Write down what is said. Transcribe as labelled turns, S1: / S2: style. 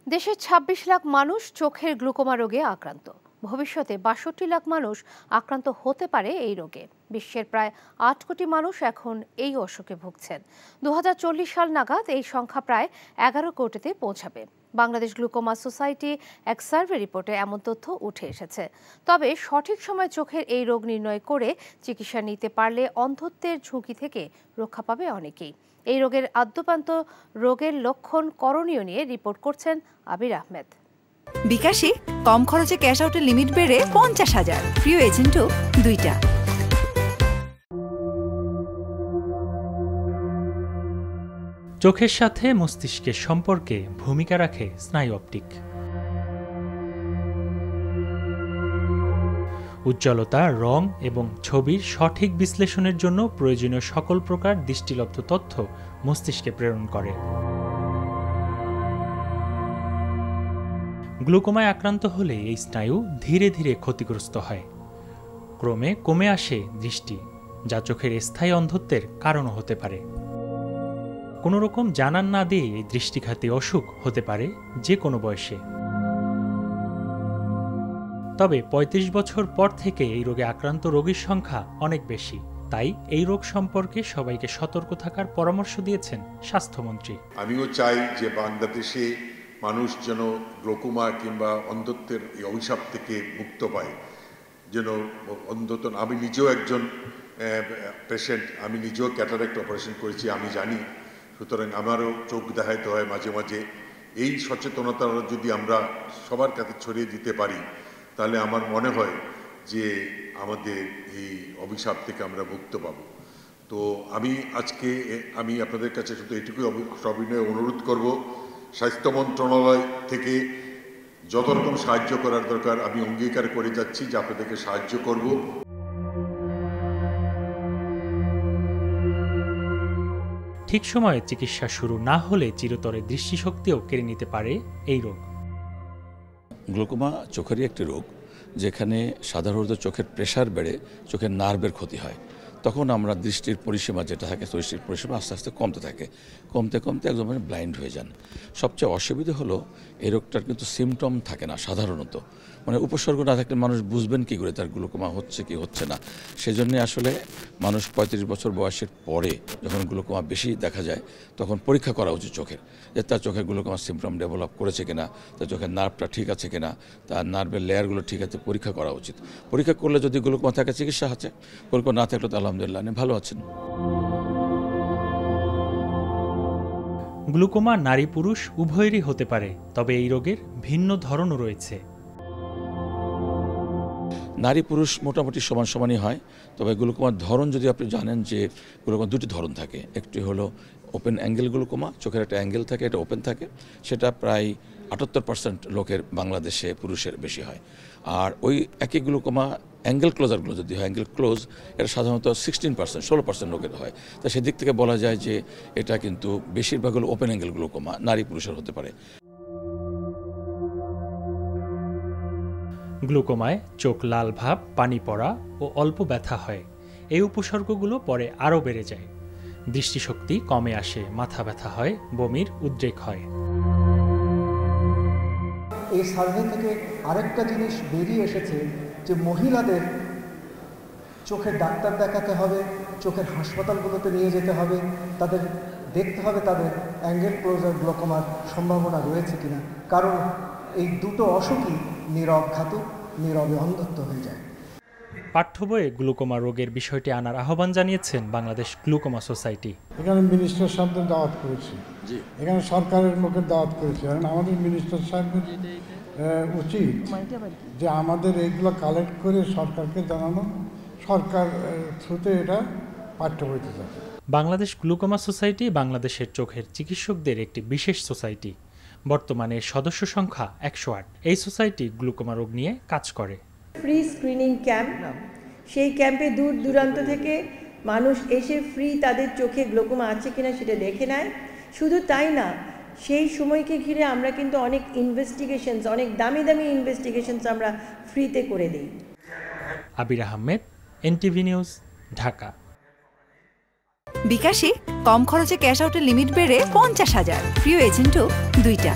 S1: দেশের ২৬ লাখ মানুষ চোখের গ্লুকোমা রোগে আক্রান্ত। ভবিষ্যতে ৬২ লাখ মানুষ আক্রান্ত হতে পারে এই রোগে। বিশ্বের প্রায় ৮ কোটি মানুষ এখন এই অসুখে ভুগছেন। ২০৪০ সাল নাগাদ এই সংখ্যা প্রায় ১১ কোটিতে পৌঁছাবে। বাংলাদেশ গ্লুকোমা সোসাইটি এক সার্ভে রিপোর্টে এমন তথ্য উঠে এসেছে। তবে সঠিক সময়ে চোখের এই রোগ নির্ণয় করে চিকিৎসা নিতে পারলে অন্ধত্বের ঝুঁকি থেকে রক্ষা পাবে অনেকেই। এই রোগের আদ্যপান্ত রোগের লক্ষণ করণীয় নিয়ে রিপোর্ট করছেন আবির আহমেদ।
S2: বিকাশে কম খরচে ক্যাশ আউটের লিমিট বেড়ে ৫০,০০০, প্রিয় এজেন্টও ২টা।
S3: চোখের সাথে মস্তিষ্কের সম্পর্কে ভূমিকা রাখে স্নায়ু অপটিক। উজ্জ্বলতা, রং এবং ছবির সঠিক বিশ্লেষণের জন্য প্রয়োজনীয় সকল প্রকার দৃষ্টিলব্ধ তথ্য মস্তিষ্কে প্রেরণ করে। গ্লুকোমায় আক্রান্ত হলে এই স্নায়ু ধীরে ধীরে ক্ষতিগ্রস্ত হয়। ক্রমে কমে আসে দৃষ্টি, যা চোখের স্থায়ী অন্ধত্বের কারণও হতে পারে। কোনো রকম জানান না দিয়ে এই দৃষ্টিঘাতী অসুখ হতে পারে যে কোনো বয়সে। তবে ৩৫ বছর পর থেকে এই রোগে আক্রান্ত রোগীর সংখ্যা অনেক বেশি। তাই এই রোগ সম্পর্কে সবাইকে সতর্ক থাকার পরামর্শ দিয়েছেন স্বাস্থ্যমন্ত্রী।
S4: আমিও চাই যে বাংলাদেশে মানুষ যেন গ্লুকোমা কিংবা অন্ধত্বের এই অভিশাপ থেকে মুক্ত পায়, যেন অন্ধত্ব। আমি নিজেও একজন পেশেন্ট, আমি নিজেও ক্যাটারাক্ট অপারেশন করেছি, আমি জানি। সুতরাং আমারও চোখ দেখাইতে হয় মাঝে মাঝে। এই সচেতনতা যদি আমরা সবার কাছে ছড়িয়ে দিতে পারি, তাহলে আমার মনে হয় যে আমাদের এই অভিশাপ থেকে আমরা মুক্ত পাব। তো আমি আপনাদের কাছে শুধু এটুকুই সবিনয়ে অনুরোধ করব, স্বাস্থ্য মন্ত্রণালয় থেকে যত রকম সাহায্য করার দরকার আমি অঙ্গীকার করে যাচ্ছি যে আপনাদেরকে সাহায্য করব।
S3: ঠিক সময়ে চিকিৎসা শুরু না হলে চিরতরে দৃষ্টিশক্তিও কেড়ে নিতে পারে এই রোগ।
S5: গ্লুকোমা চোখেরই একটি রোগ, যেখানে সাধারণত চোখের প্রেশার বেড়ে চোখের নার্ভের ক্ষতি হয়। তখন আমরা দৃষ্টির পরিসীমা যেটা থাকে, দৃষ্টির পরিসীমা আস্তে আস্তে কমতে থাকে, কমতে কমতে একদম ব্লাইন্ড হয়ে যান। সবচেয়ে অসুবিধা হলো এই রোগটার কিন্তু সিমটম থাকে না সাধারণত, মানে উপসর্গ না থাকলে মানুষ বুঝবেন কি করে তার গ্লুকোমা হচ্ছে কি হচ্ছে না। সেজন্য আসলে মানুষ ৩৫ বছর বয়সের পরে যখন গ্লুকোমা বেশি দেখা যায় তখন পরীক্ষা করা উচিত চোখের, যে তার চোখের গ্লুকোমা সিমটম ডেভেলপ করেছে কিনা, তার চোখের নার্ভটা ঠিক আছে কিনা, তার নার্ভের লেয়ারগুলো ঠিক আছে পরীক্ষা করা উচিত। পরীক্ষা করলে যদি গ্লুকোমা থাকে চিকিৎসা আছে, পরীক্ষা না থাকলে তো আলহামদুলিল্লাহ ভালো আছেন।
S3: গ্লুকোমা নারী পুরুষ উভয়েরই হতে পারে, তবে এই রোগের ভিন্ন ধরনও রয়েছে।
S5: নারী পুরুষ মোটামুটি সমান সমানই হয়, তবে গ্লুকোমার ধরন যদি আপনি জানেন যে গ্লুকোমা দুটি ধরন থাকে। একটি হলো ওপেন অ্যাঙ্গেল গ্লুকোমা, চোখের একটা অ্যাঙ্গেল থাকে, এটা ওপেন থাকে, সেটা প্রায় ৭৮% লোকের বাংলাদেশে পুরুষের বেশি হয়। আর ওই একই গ্লুকোমা অ্যাঙ্গেল ক্লোজারগুলো যদি হয়, অ্যাঙ্গেল ক্লোজ, এটা সাধারণত 16% লোকের হয়। তা সেদিক থেকে বলা যায় যে এটা কিন্তু বেশিরভাগ হলো ওপেন অ্যাঙ্গেল গ্লুকোমা, নারী পুরুষের হতে পারে।
S3: গ্লুকোমায় চোখ লাল ভাব, পানি পড়া ও অল্প ব্যথা হয়। এই উপসর্গগুলো পরে আরও বেড়ে যায়। দৃষ্টিশক্তি কমে আসে, মাথা ব্যথা হয়, বমির উদ্রেক হয়।
S6: এই সার্ভে থেকে আরেকটা জিনিস বেরিয়ে এসেছে যে মহিলাদের চোখের ডাক্তার দেখাতে হবে, চোখের হাসপাতালগুলোতে নিয়ে যেতে হবে, তাদের দেখতে হবে তাদের অ্যাঙ্গেল ক্লোজার গ্লুকোমার সম্ভাবনা রয়েছে কিনা, কারণ এই দুটো অসুখই নীরব ঘাতক, নীরবে অন্ধত্ব হয়ে যায়।
S3: পাঠ্য বইয়ে গ্লুকোমা রোগের বিষয়টি আনার আহ্বান জানিয়েছেন বাংলাদেশ গ্লুকোমা সোসাইটি।
S7: এখানে মিনিস্টার সাহেবদের দাওয়াত করেছি, এখানে সরকারের লোকের দাওয়াত করেছি। কারণ আমাদের মিনিস্টার সাহেবের উচিত যে আমাদের এইগুলো কালেক্ট করে সরকারকে জানানো, সরকার থ্রুতে এটা পাঠ্য বইতে যাবে।
S3: বাংলাদেশ গ্লুকোমা সোসাইটি বাংলাদেশের চোখের চিকিৎসকদের একটি বিশেষ সোসাইটি। বর্তমানে সদস্য সংখ্যা ১০৮। এই সোসাইটি গ্লুকোমা রোগ নিয়ে কাজ করে।
S8: ফ্রি স্ক্রিনিং ক্যাম্প, সেই ক্যাম্পে দূর দূরান্ত থেকে মানুষ এসে ফ্রি তাদের চোখে গ্লুকোমা আছে কিনা সেটা দেখে নেয়। শুধু তাই না, সেই সময়কে ঘিরে আমরা কিন্তু অনেক ইনভেস্টিগেশনস, অনেক দামি দামি ইনভেস্টিগেশনস আমরা ফ্রিতে করে দিই।
S3: আবির আহমেদ, এনটিভি নিউজ, ঢাকা।
S2: বিকাশে কম খরচে ক্যাশ আউটের লিমিট বেড়ে ৫০,০০০, প্রিয় এজেন্টও ২টা।